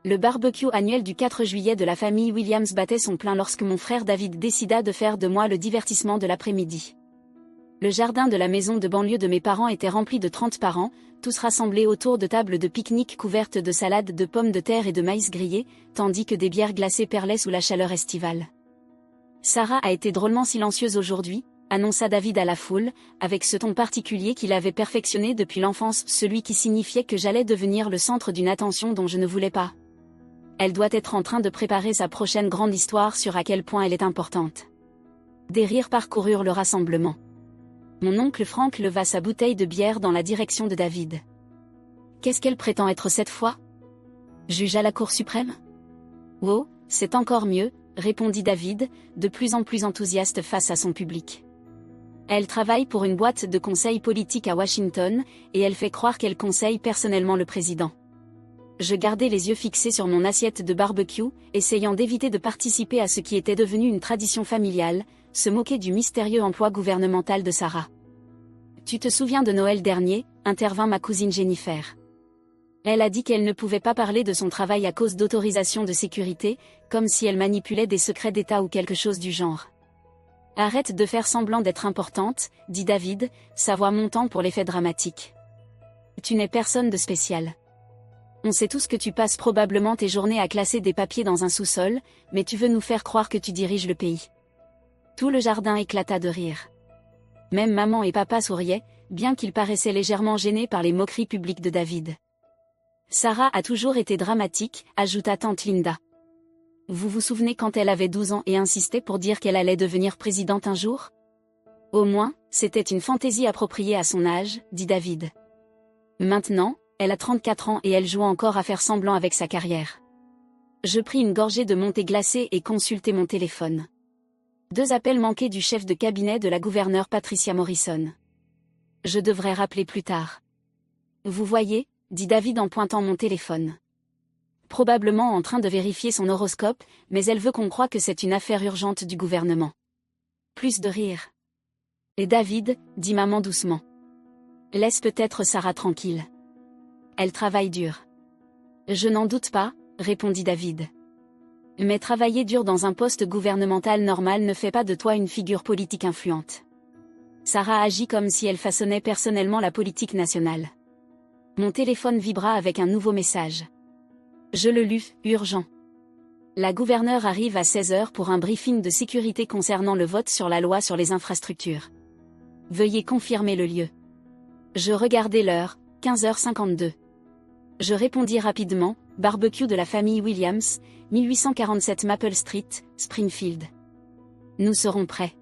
Le barbecue annuel du 4 juillet de la famille Williams battait son plein lorsque mon frère David décida de faire de moi le divertissement de l'après-midi. Le jardin de la maison de banlieue de mes parents était rempli de 30 parents, tous rassemblés autour de tables de pique-nique couvertes de salades de pommes de terre et de maïs grillé, tandis que des bières glacées perlaient sous la chaleur estivale. Sarah a été drôlement silencieuse aujourd'hui, annonça David à la foule, avec ce ton particulier qu'il avait perfectionné depuis l'enfance, celui qui signifiait que j'allais devenir le centre d'une attention dont je ne voulais pas. Elle doit être en train de préparer sa prochaine grande histoire sur à quel point elle est importante. Des rires parcoururent le rassemblement. Mon oncle Frank leva sa bouteille de bière dans la direction de David. Qu'est-ce qu'elle prétend être cette fois? Juge à la Cour suprême? Oh, c'est encore mieux, répondit David, de plus en plus enthousiaste face à son public. Elle travaille pour une boîte de conseil politique à Washington, et elle fait croire qu'elle conseille personnellement le président. Je gardais les yeux fixés sur mon assiette de barbecue, essayant d'éviter de participer à ce qui était devenu une tradition familiale, se moquer du mystérieux emploi gouvernemental de Sarah. Tu te souviens de Noël dernier, intervint ma cousine Jennifer. Elle a dit qu'elle ne pouvait pas parler de son travail à cause d'autorisations de sécurité, comme si elle manipulait des secrets d'État ou quelque chose du genre. Arrête de faire semblant d'être importante, dit David, sa voix montant pour l'effet dramatique. Tu n'es personne de spécial. On sait tous que tu passes probablement tes journées à classer des papiers dans un sous-sol, mais tu veux nous faire croire que tu diriges le pays. Tout le jardin éclata de rire. Même maman et papa souriaient, bien qu'ils paraissaient légèrement gênés par les moqueries publiques de David. Sarah a toujours été dramatique, ajouta tante Linda. Vous vous souvenez quand elle avait 12 ans et insistait pour dire qu'elle allait devenir présidente un jour? Au moins, c'était une fantaisie appropriée à son âge, dit David. Maintenant, elle a 34 ans et elle joue encore à faire semblant avec sa carrière. Je pris une gorgée de mon thé glacé et consultai mon téléphone. 2 appels manqués du chef de cabinet de la gouverneure Patricia Morrison. Je devrais rappeler plus tard. Vous voyez, dit David en pointant mon téléphone. Probablement en train de vérifier son horoscope, mais elle veut qu'on croie que c'est une affaire urgente du gouvernement. Plus de rire. Et David, dit maman doucement. Laisse peut-être Sarah tranquille. Elle travaille dur. Je n'en doute pas, répondit David. Mais travailler dur dans un poste gouvernemental normal ne fait pas de toi une figure politique influente. Sarah agit comme si elle façonnait personnellement la politique nationale. Mon téléphone vibra avec un nouveau message. Je le lus, urgent. La gouverneure arrive à 16h pour un briefing de sécurité concernant le vote sur la loi sur les infrastructures. Veuillez confirmer le lieu. Je regardai l'heure, 15h52. Je répondis rapidement, barbecue de la famille Williams, 1847 Maple Street, Springfield. Nous serons prêts.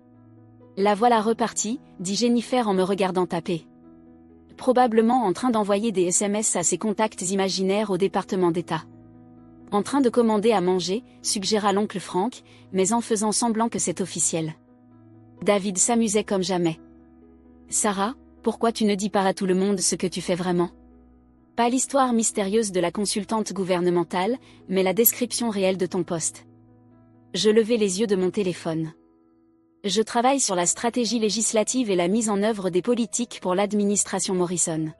La voilà repartie, dit Jennifer en me regardant taper. Probablement en train d'envoyer des SMS à ses contacts imaginaires au département d'État. En train de commander à manger, suggéra l'oncle Frank, mais en faisant semblant que c'est officiel. David s'amusait comme jamais. Sarah, pourquoi tu ne dis pas à tout le monde ce que tu fais vraiment? Pas l'histoire mystérieuse de la consultante gouvernementale, mais la description réelle de ton poste. Je levai les yeux de mon téléphone. Je travaille sur la stratégie législative et la mise en œuvre des politiques pour l'administration Morrison.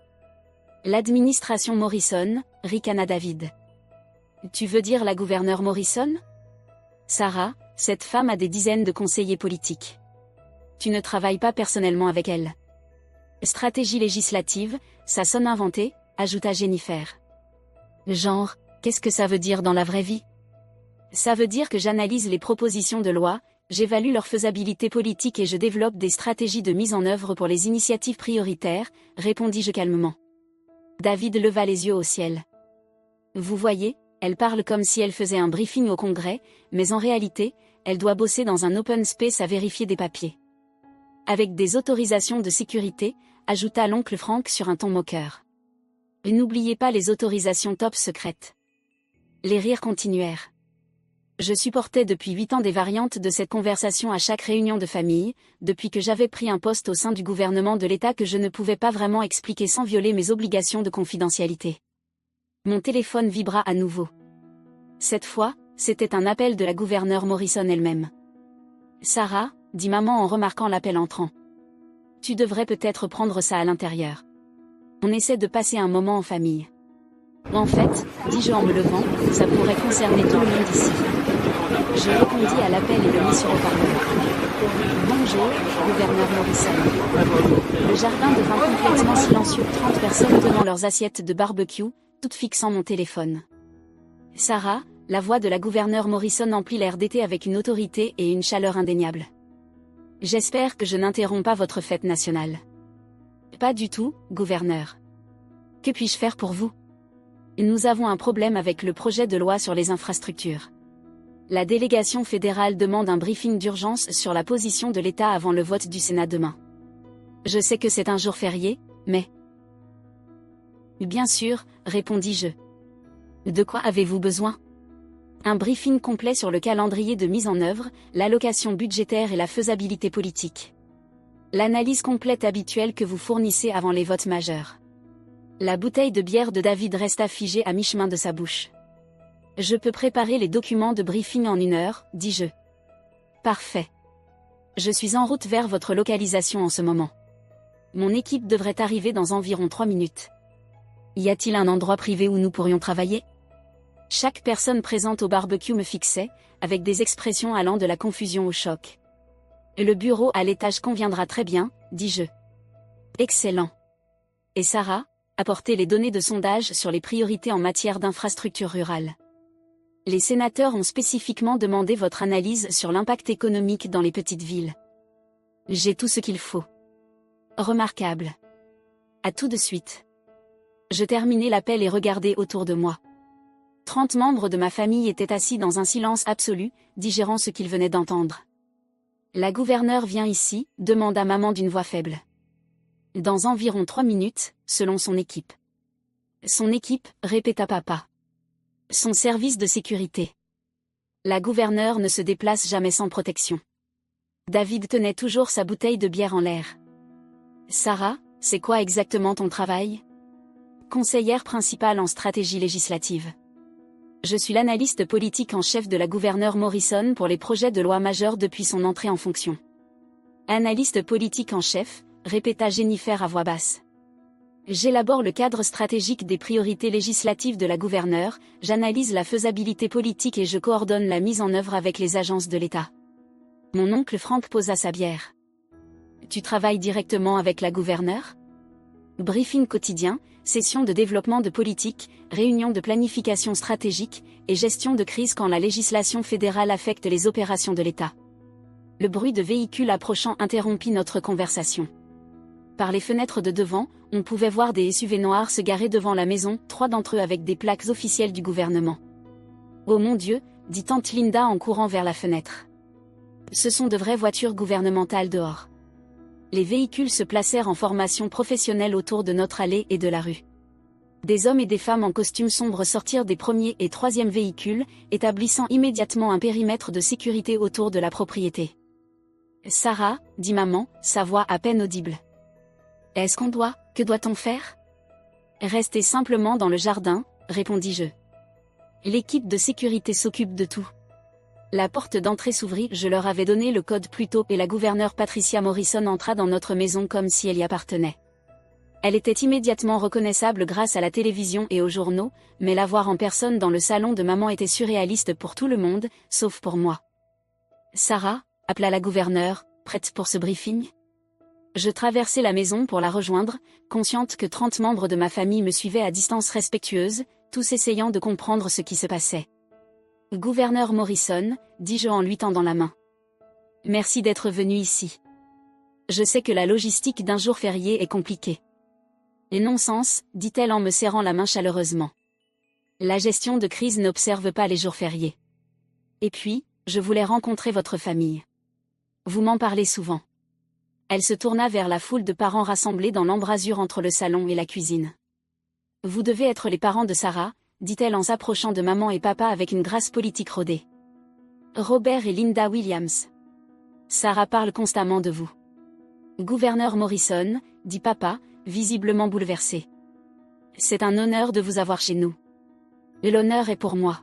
L'administration Morrison, ricana David. Tu veux dire la gouverneure Morrison? Sarah, cette femme a des dizaines de conseillers politiques. Tu ne travailles pas personnellement avec elle. Stratégie législative, ça sonne inventé, ajouta Jennifer. Genre, qu'est-ce que ça veut dire dans la vraie vie? Ça veut dire que j'analyse les propositions de loi, j'évalue leur faisabilité politique et je développe des stratégies de mise en œuvre pour les initiatives prioritaires, répondis-je calmement. David leva les yeux au ciel. Vous voyez, elle parle comme si elle faisait un briefing au Congrès, mais en réalité, elle doit bosser dans un open space à vérifier des papiers. Avec des autorisations de sécurité, ajouta l'oncle Frank sur un ton moqueur. Et n'oubliez pas les autorisations top secrètes. Les rires continuèrent. Je supportais depuis 8 ans des variantes de cette conversation à chaque réunion de famille, depuis que j'avais pris un poste au sein du gouvernement de l'État que je ne pouvais pas vraiment expliquer sans violer mes obligations de confidentialité. Mon téléphone vibra à nouveau. Cette fois, c'était un appel de la gouverneure Morrison elle-même. Sarah, dit maman en remarquant l'appel entrant. Tu devrais peut-être prendre ça à l'intérieur. On essaie de passer un moment en famille. En fait, dis-je en me levant, ça pourrait concerner tout le monde ici. Je répondis à l'appel et le mis sur haut-parleur. Bonjour, gouverneur Morrison. Le jardin devint complètement silencieux, 30 personnes tenant leurs assiettes de barbecue, toutes fixant mon téléphone. Sarah, la voix de la gouverneure Morrison emplit l'air d'été avec une autorité et une chaleur indéniables. J'espère que je n'interromps pas votre fête nationale. Pas du tout, gouverneur. Que puis-je faire pour vous? Nous avons un problème avec le projet de loi sur les infrastructures. La délégation fédérale demande un briefing d'urgence sur la position de l'État avant le vote du Sénat demain. Je sais que c'est un jour férié, mais... Bien sûr, répondis-je. De quoi avez-vous besoin? Un briefing complet sur le calendrier de mise en œuvre, l'allocation budgétaire et la faisabilité politique. L'analyse complète habituelle que vous fournissez avant les votes majeurs. La bouteille de bière de David resta figée à mi-chemin de sa bouche. Je peux préparer les documents de briefing en 1 heure, dis-je. Parfait. Je suis en route vers votre localisation en ce moment. Mon équipe devrait arriver dans environ 3 minutes. Y a-t-il un endroit privé où nous pourrions travailler? Chaque personne présente au barbecue me fixait, avec des expressions allant de la confusion au choc. Le bureau à l'étage conviendra très bien, dis-je. Excellent. Et Sarah, apportez les données de sondage sur les priorités en matière d'infrastructures rurales. Les sénateurs ont spécifiquement demandé votre analyse sur l'impact économique dans les petites villes. J'ai tout ce qu'il faut. Remarquable. À tout de suite. Je terminai l'appel et regardai autour de moi. 30 membres de ma famille étaient assis dans un silence absolu, digérant ce qu'ils venaient d'entendre. La gouverneure vient ici, demanda maman d'une voix faible. Dans environ 3 minutes, selon son équipe. Son équipe, répéta papa. Son service de sécurité. La gouverneure ne se déplace jamais sans protection. David tenait toujours sa bouteille de bière en l'air. Sarah, c'est quoi exactement ton travail? Conseillère principale en stratégie législative. Je suis l'analyste politique en chef de la gouverneure Morrison pour les projets de loi majeurs depuis son entrée en fonction. Analyste politique en chef, répéta Jennifer à voix basse. J'élabore le cadre stratégique des priorités législatives de la gouverneure, j'analyse la faisabilité politique et je coordonne la mise en œuvre avec les agences de l'État. Mon oncle Frank posa sa bière. Tu travailles directement avec la gouverneure? Briefing quotidien, session de développement de politique, réunion de planification stratégique, et gestion de crise quand la législation fédérale affecte les opérations de l'État. Le bruit de véhicules approchant interrompit notre conversation. Par les fenêtres de devant, on pouvait voir des SUV noirs se garer devant la maison, 3 d'entre eux avec des plaques officielles du gouvernement. Oh mon Dieu, dit tante Linda en courant vers la fenêtre. Ce sont de vraies voitures gouvernementales dehors. Les véhicules se placèrent en formation professionnelle autour de notre allée et de la rue. Des hommes et des femmes en costume sombre sortirent des premiers et troisièmes véhicules, établissant immédiatement un périmètre de sécurité autour de la propriété. Sarah, dit maman, sa voix à peine audible. Est-ce qu'on doit, que doit-on faire? Restez simplement dans le jardin, répondis-je. L'équipe de sécurité s'occupe de tout. La porte d'entrée s'ouvrit, je leur avais donné le code plus tôt et la gouverneure Patricia Morrison entra dans notre maison comme si elle y appartenait. Elle était immédiatement reconnaissable grâce à la télévision et aux journaux, mais la voir en personne dans le salon de maman était surréaliste pour tout le monde, sauf pour moi. Sarah, appela la gouverneure, prête pour ce briefing? Je traversai la maison pour la rejoindre, consciente que 30 membres de ma famille me suivaient à distance respectueuse, tous essayant de comprendre ce qui se passait. Gouverneur Morrison, dis-je en lui tendant la main. Merci d'être venu ici. Je sais que la logistique d'un jour férié est compliquée. Et non-sens, dit-elle en me serrant la main chaleureusement. La gestion de crise n'observe pas les jours fériés. Et puis, je voulais rencontrer votre famille. Vous m'en parlez souvent. Elle se tourna vers la foule de parents rassemblés dans l'embrasure entre le salon et la cuisine. Vous devez être les parents de Sarah, dit-elle en s'approchant de maman et papa avec une grâce politique rodée. Robert et Linda Williams. Sarah parle constamment de vous. Gouverneur Morrison, dit papa, visiblement bouleversé. C'est un honneur de vous avoir chez nous. L'honneur est pour moi.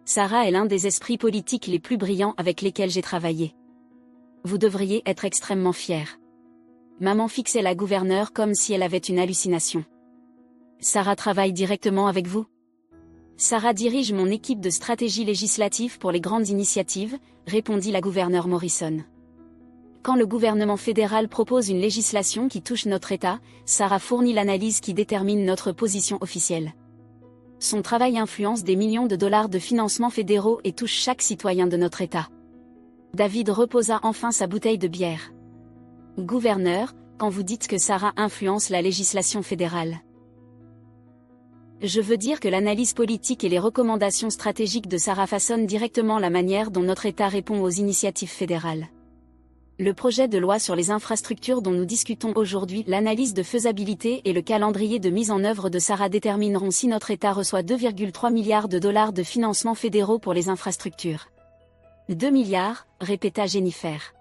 Sarah est l'un des esprits politiques les plus brillants avec lesquels j'ai travaillé. Vous devriez être extrêmement fiers. Maman fixait la gouverneure comme si elle avait une hallucination. Sarah travaille directement avec vous? Sarah dirige mon équipe de stratégie législative pour les grandes initiatives, répondit la gouverneure Morrison. Quand le gouvernement fédéral propose une législation qui touche notre État, Sarah fournit l'analyse qui détermine notre position officielle. Son travail influence des millions de dollars de financements fédéraux et touche chaque citoyen de notre État. David reposa enfin sa bouteille de bière. Gouverneur, quand vous dites que Sarah influence la législation fédérale, je veux dire que l'analyse politique et les recommandations stratégiques de Sarah façonnent directement la manière dont notre État répond aux initiatives fédérales. Le projet de loi sur les infrastructures dont nous discutons aujourd'hui, l'analyse de faisabilité et le calendrier de mise en œuvre de Sarah détermineront si notre État reçoit 2,3 milliards de dollars de financements fédéraux pour les infrastructures. 2 milliards, répéta Jennifer.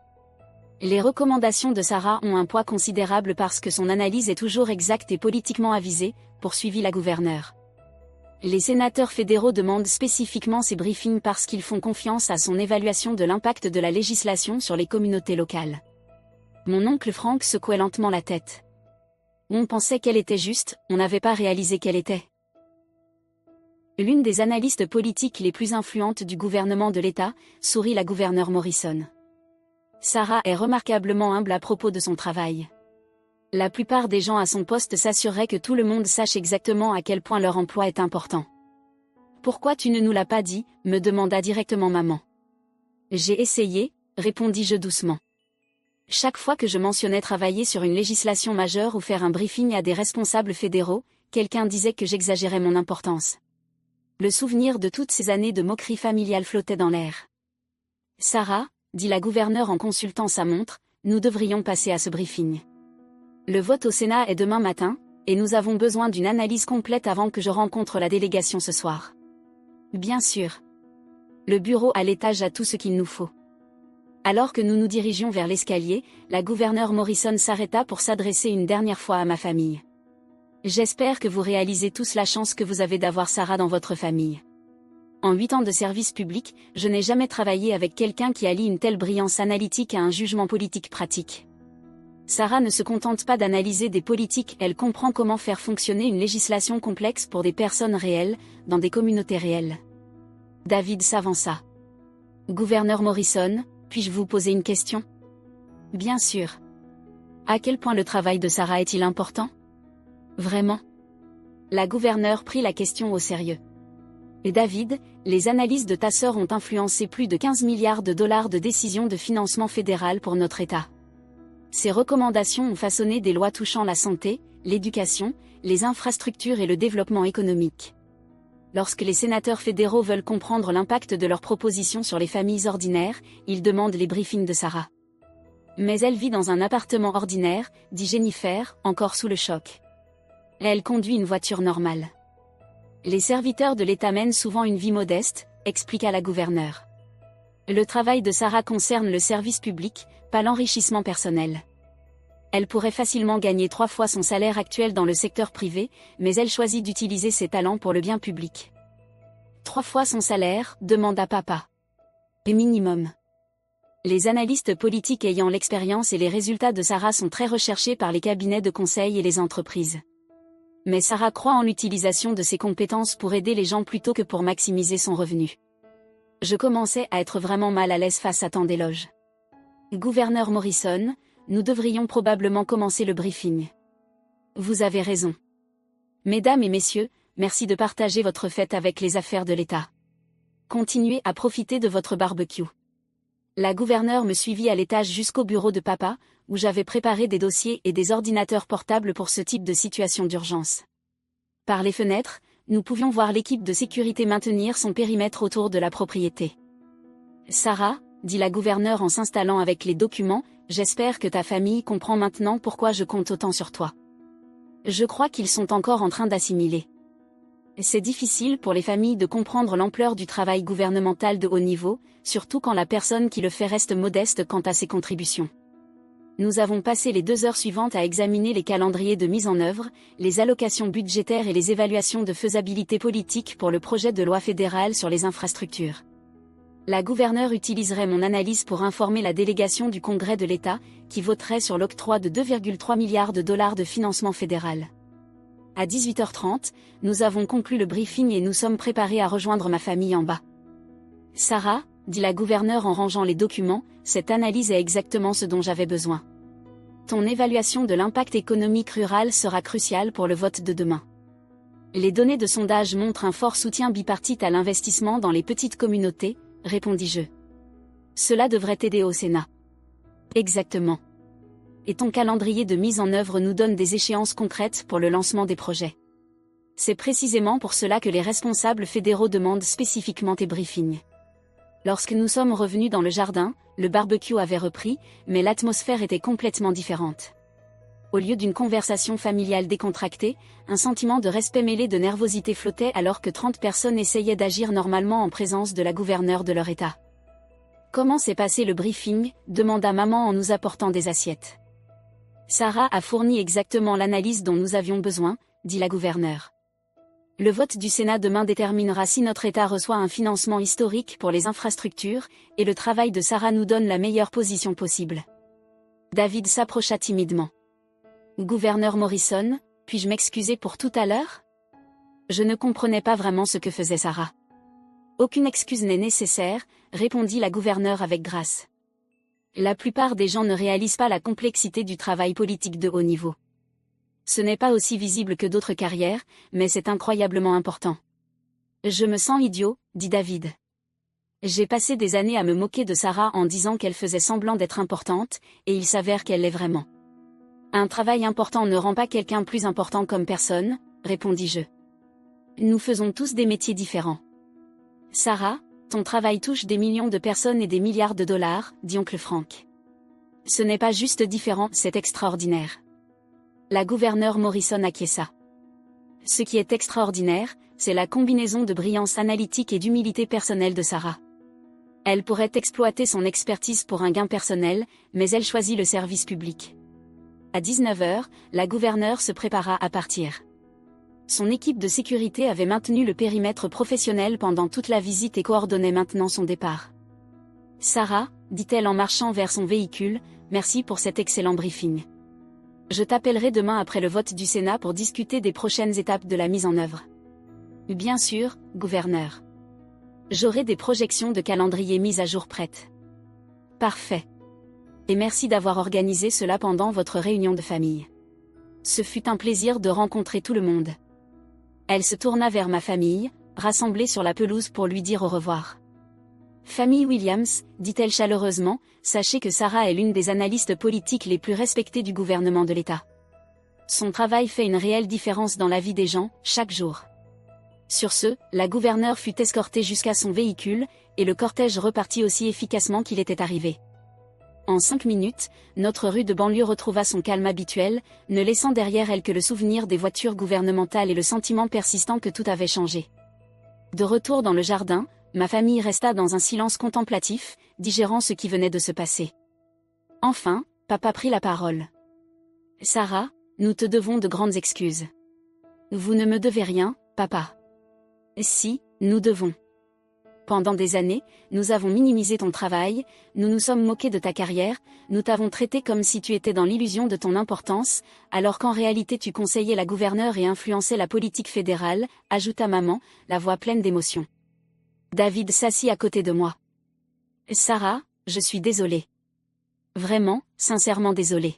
Les recommandations de Sarah ont un poids considérable parce que son analyse est toujours exacte et politiquement avisée, poursuivit la gouverneure. Les sénateurs fédéraux demandent spécifiquement ces briefings parce qu'ils font confiance à son évaluation de l'impact de la législation sur les communautés locales. Mon oncle Frank secouait lentement la tête. On pensait qu'elle était juste, on n'avait pas réalisé qu'elle était l'une des analystes politiques les plus influentes du gouvernement de l'État, sourit la gouverneure Morrison. Sarah est remarquablement humble à propos de son travail. La plupart des gens à son poste s'assureraient que tout le monde sache exactement à quel point leur emploi est important. Pourquoi tu ne nous l'as pas dit, me demanda directement maman. J'ai essayé, répondis-je doucement. Chaque fois que je mentionnais travailler sur une législation majeure ou faire un briefing à des responsables fédéraux, quelqu'un disait que j'exagérais mon importance. Le souvenir de toutes ces années de moquerie familiale flottait dans l'air. Sarah, dit la gouverneure en consultant sa montre, nous devrions passer à ce briefing. Le vote au Sénat est demain matin, et nous avons besoin d'une analyse complète avant que je rencontre la délégation ce soir. Bien sûr. Le bureau à l'étage a tout ce qu'il nous faut. Alors que nous nous dirigions vers l'escalier, la gouverneure Morrison s'arrêta pour s'adresser une dernière fois à ma famille. J'espère que vous réalisez tous la chance que vous avez d'avoir Sarah dans votre famille. En 8 ans de service public, je n'ai jamais travaillé avec quelqu'un qui allie une telle brillance analytique à un jugement politique pratique. Sarah ne se contente pas d'analyser des politiques, elle comprend comment faire fonctionner une législation complexe pour des personnes réelles, dans des communautés réelles. David s'avança. Gouverneur Morrison, puis-je vous poser une question? Bien sûr. À quel point le travail de Sarah est-il important? Vraiment? La gouverneure prit la question au sérieux. Et David, les analyses de ta sœur ont influencé plus de 15 milliards de dollars de décisions de financement fédéral pour notre État. Ces recommandations ont façonné des lois touchant la santé, l'éducation, les infrastructures et le développement économique. Lorsque les sénateurs fédéraux veulent comprendre l'impact de leurs propositions sur les familles ordinaires, ils demandent les briefings de Sarah. Mais elle vit dans un appartement ordinaire, dit Jennifer, encore sous le choc. Elle conduit une voiture normale. Les serviteurs de l'État mènent souvent une vie modeste, expliqua la gouverneure. Le travail de Sarah concerne le service public, pas l'enrichissement personnel. Elle pourrait facilement gagner 3 fois son salaire actuel dans le secteur privé, mais elle choisit d'utiliser ses talents pour le bien public. 3 fois son salaire, demanda papa. Et minimum. Les analystes politiques ayant l'expérience et les résultats de Sarah sont très recherchés par les cabinets de conseil et les entreprises. Mais Sarah croit en l'utilisation de ses compétences pour aider les gens plutôt que pour maximiser son revenu. Je commençais à être vraiment mal à l'aise face à tant d'éloges. Gouverneur Morrison, nous devrions probablement commencer le briefing. Vous avez raison. Mesdames et messieurs, merci de partager votre fête avec les affaires de l'État. Continuez à profiter de votre barbecue. La gouverneure me suivit à l'étage jusqu'au bureau de papa, où j'avais préparé des dossiers et des ordinateurs portables pour ce type de situation d'urgence. Par les fenêtres, nous pouvions voir l'équipe de sécurité maintenir son périmètre autour de la propriété. Sarah, dit la gouverneure en s'installant avec les documents, j'espère que ta famille comprend maintenant pourquoi je compte autant sur toi. Je crois qu'ils sont encore en train d'assimiler. C'est difficile pour les familles de comprendre l'ampleur du travail gouvernemental de haut niveau, surtout quand la personne qui le fait reste modeste quant à ses contributions. Nous avons passé les 2 heures suivantes à examiner les calendriers de mise en œuvre, les allocations budgétaires et les évaluations de faisabilité politique pour le projet de loi fédérale sur les infrastructures. La gouverneure utiliserait mon analyse pour informer la délégation du Congrès de l'État, qui voterait sur l'octroi de 2,3 milliards de dollars de financement fédéral. À 18h30, nous avons conclu le briefing et nous sommes préparés à rejoindre ma famille en bas. Sarah, dit la gouverneure en rangeant les documents, cette analyse est exactement ce dont j'avais besoin. Ton évaluation de l'impact économique rural sera cruciale pour le vote de demain. Les données de sondage montrent un fort soutien bipartite à l'investissement dans les petites communautés, répondis-je. Cela devrait t'aider au Sénat. Exactement. Et ton calendrier de mise en œuvre nous donne des échéances concrètes pour le lancement des projets. C'est précisément pour cela que les responsables fédéraux demandent spécifiquement tes briefings. Lorsque nous sommes revenus dans le jardin, le barbecue avait repris, mais l'atmosphère était complètement différente. Au lieu d'une conversation familiale décontractée, un sentiment de respect mêlé de nervosité flottait alors que 30 personnes essayaient d'agir normalement en présence de la gouverneure de leur État. « Comment s'est passé le briefing ?» demanda maman en nous apportant des assiettes. Sarah a fourni exactement l'analyse dont nous avions besoin, dit la gouverneure. Le vote du Sénat demain déterminera si notre État reçoit un financement historique pour les infrastructures, et le travail de Sarah nous donne la meilleure position possible. David s'approcha timidement. Gouverneur Morrison, puis-je m'excuser pour tout à l'heure ? Je ne comprenais pas vraiment ce que faisait Sarah. Aucune excuse n'est nécessaire, répondit la gouverneure avec grâce. La plupart des gens ne réalisent pas la complexité du travail politique de haut niveau. Ce n'est pas aussi visible que d'autres carrières, mais c'est incroyablement important. Je me sens idiot, dit David. J'ai passé des années à me moquer de Sarah en disant qu'elle faisait semblant d'être importante, et il s'avère qu'elle l'est vraiment. Un travail important ne rend pas quelqu'un plus important comme personne, répondis-je. Nous faisons tous des métiers différents. Sarah, ton travail touche des millions de personnes et des milliards de dollars, dit oncle Frank. Ce n'est pas juste différent, c'est extraordinaire. La gouverneure Morrison acquiesça. Ce qui est extraordinaire, c'est la combinaison de brillance analytique et d'humilité personnelle de Sarah. Elle pourrait exploiter son expertise pour un gain personnel, mais elle choisit le service public. À 19h, la gouverneure se prépara à partir. Son équipe de sécurité avait maintenu le périmètre professionnel pendant toute la visite et coordonnait maintenant son départ. Sarah, dit-elle en marchant vers son véhicule, merci pour cet excellent briefing. Je t'appellerai demain après le vote du Sénat pour discuter des prochaines étapes de la mise en œuvre. Bien sûr, gouverneur. J'aurai des projections de calendrier mises à jour prêtes. Parfait. Et merci d'avoir organisé cela pendant votre réunion de famille. Ce fut un plaisir de rencontrer tout le monde. Elle se tourna vers ma famille, rassemblée sur la pelouse pour lui dire au revoir. Famille Williams, dit-elle chaleureusement, sachez que Sarah est l'une des analystes politiques les plus respectées du gouvernement de l'État. Son travail fait une réelle différence dans la vie des gens, chaque jour. Sur ce, la gouverneure fut escortée jusqu'à son véhicule, et le cortège repartit aussi efficacement qu'il était arrivé. En 5 minutes, notre rue de banlieue retrouva son calme habituel, ne laissant derrière elle que le souvenir des voitures gouvernementales et le sentiment persistant que tout avait changé. De retour dans le jardin, ma famille resta dans un silence contemplatif, digérant ce qui venait de se passer. Enfin, papa prit la parole. « Sarah, nous te devons de grandes excuses. »« Vous ne me devez rien, papa. »« Si, nous devons. Pendant des années, nous avons minimisé ton travail, nous nous sommes moqués de ta carrière, nous t'avons traité comme si tu étais dans l'illusion de ton importance, alors qu'en réalité tu conseillais la gouverneure et influençais la politique fédérale, ajouta maman, la voix pleine d'émotion. David s'assit à côté de moi. Sarah, je suis désolée. Vraiment, sincèrement désolée.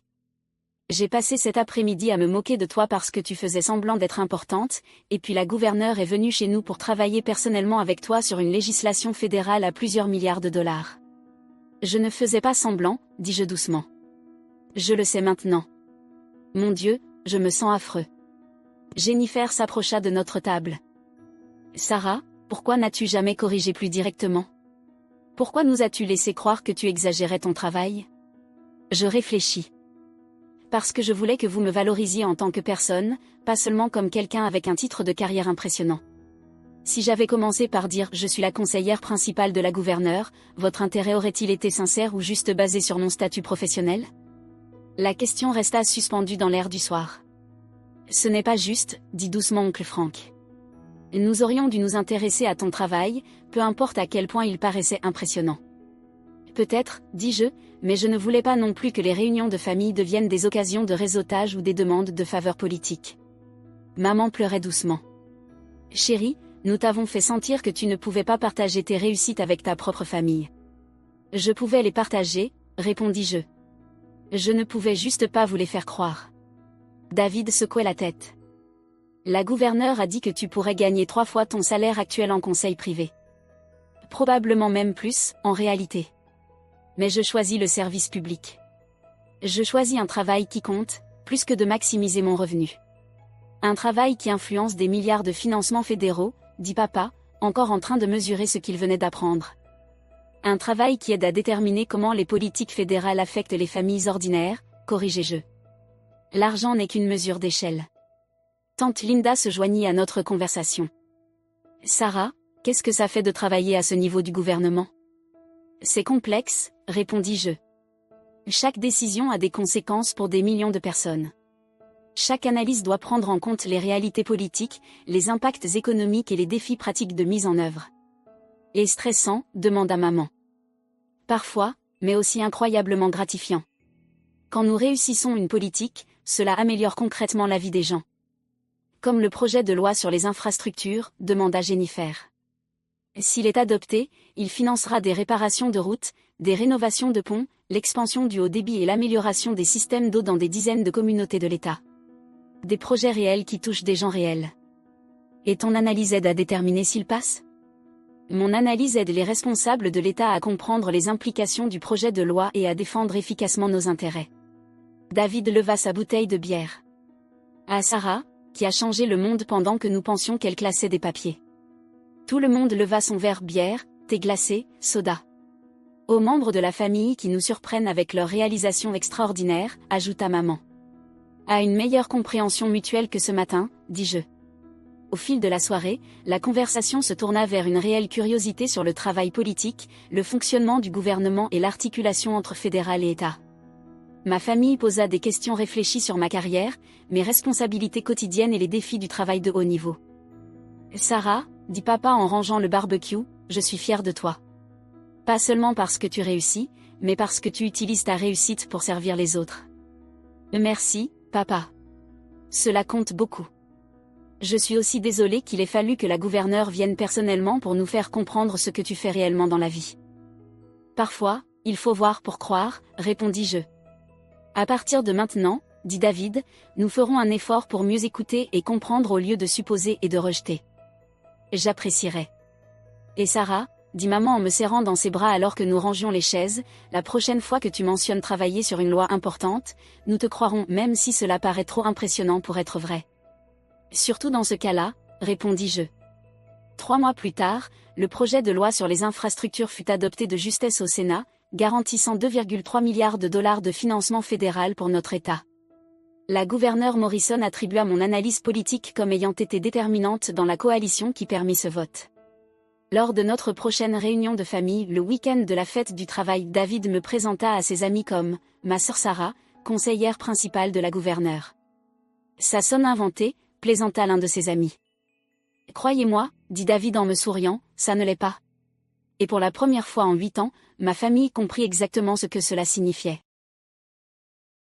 J'ai passé cet après-midi à me moquer de toi parce que tu faisais semblant d'être importante, et puis la gouverneure est venue chez nous pour travailler personnellement avec toi sur une législation fédérale à plusieurs milliards de dollars. Je ne faisais pas semblant, dis-je doucement. Je le sais maintenant. Mon Dieu, je me sens affreux. Jennifer s'approcha de notre table. Sarah, pourquoi n'as-tu jamais corrigé plus directement ? Pourquoi nous as-tu laissé croire que tu exagérais ton travail ? Je réfléchis. Parce que je voulais que vous me valorisiez en tant que personne, pas seulement comme quelqu'un avec un titre de carrière impressionnant. Si j'avais commencé par dire « je suis la conseillère principale de la gouverneure », votre intérêt aurait-il été sincère ou juste basé sur mon statut professionnel ? La question resta suspendue dans l'air du soir. Ce n'est pas juste, dit doucement oncle Frank. Nous aurions dû nous intéresser à ton travail, peu importe à quel point il paraissait impressionnant. Peut-être, dis-je, mais je ne voulais pas non plus que les réunions de famille deviennent des occasions de réseautage ou des demandes de faveur politique. Maman pleurait doucement. Chérie, nous t'avons fait sentir que tu ne pouvais pas partager tes réussites avec ta propre famille. Je pouvais les partager, répondis-je. Je ne pouvais juste pas vous les faire croire. David secouait la tête. La gouverneure a dit que tu pourrais gagner 3 fois ton salaire actuel en conseil privé. Probablement même plus, en réalité. Mais je choisis le service public. Je choisis un travail qui compte, plus que de maximiser mon revenu. Un travail qui influence des milliards de financements fédéraux, dit papa, encore en train de mesurer ce qu'il venait d'apprendre. Un travail qui aide à déterminer comment les politiques fédérales affectent les familles ordinaires, corrigeai-je. L'argent n'est qu'une mesure d'échelle. Tante Linda se joignit à notre conversation. Sarah, qu'est-ce que ça fait de travailler à ce niveau du gouvernement? C'est complexe, répondis-je. Chaque décision a des conséquences pour des millions de personnes. Chaque analyse doit prendre en compte les réalités politiques, les impacts économiques et les défis pratiques de mise en œuvre. Et stressant, demanda maman. Parfois, mais aussi incroyablement gratifiant. Quand nous réussissons une politique, cela améliore concrètement la vie des gens. Comme le projet de loi sur les infrastructures, demanda Jennifer. S'il est adopté, il financera des réparations de routes, des rénovations de ponts, l'expansion du haut débit et l'amélioration des systèmes d'eau dans des dizaines de communautés de l'État. Des projets réels qui touchent des gens réels. Et ton analyse aide à déterminer s'il passe? Mon analyse aide les responsables de l'État à comprendre les implications du projet de loi et à défendre efficacement nos intérêts. David leva sa bouteille de bière. À Sarah, qui a changé le monde pendant que nous pensions qu'elle classait des papiers. Tout le monde leva son verre bière, thé glacé, soda. Aux membres de la famille qui nous surprennent avec leurs réalisations extraordinaires, ajouta maman. À une meilleure compréhension mutuelle que ce matin, dis-je. Au fil de la soirée, la conversation se tourna vers une réelle curiosité sur le travail politique, le fonctionnement du gouvernement et l'articulation entre fédéral et État. Ma famille posa des questions réfléchies sur ma carrière, mes responsabilités quotidiennes et les défis du travail de haut niveau. Sarah, dit papa en rangeant le barbecue, je suis fière de toi. Pas seulement parce que tu réussis, mais parce que tu utilises ta réussite pour servir les autres. Merci, papa. Cela compte beaucoup. Je suis aussi désolée qu'il ait fallu que la gouverneure vienne personnellement pour nous faire comprendre ce que tu fais réellement dans la vie. Parfois, il faut voir pour croire, répondis-je. À partir de maintenant, dit David, nous ferons un effort pour mieux écouter et comprendre au lieu de supposer et de rejeter. J'apprécierais. Et Sarah, dit maman en me serrant dans ses bras alors que nous rangions les chaises, la prochaine fois que tu mentionnes travailler sur une loi importante, nous te croirons même si cela paraît trop impressionnant pour être vrai. Surtout dans ce cas-là, répondis-je. 3 mois plus tard, le projet de loi sur les infrastructures fut adopté de justesse au Sénat, garantissant 2,3 milliards de dollars de financement fédéral pour notre État. La gouverneure Morrison attribua mon analyse politique comme ayant été déterminante dans la coalition qui permit ce vote. Lors de notre prochaine réunion de famille, le week-end de la fête du travail, David me présenta à ses amis comme « ma sœur Sarah, conseillère principale de la gouverneure ». Ça sonne inventé, plaisanta l'un de ses amis. « Croyez-moi, dit David en me souriant, ça ne l'est pas. » Et pour la première fois en 8 ans, ma famille comprit exactement ce que cela signifiait.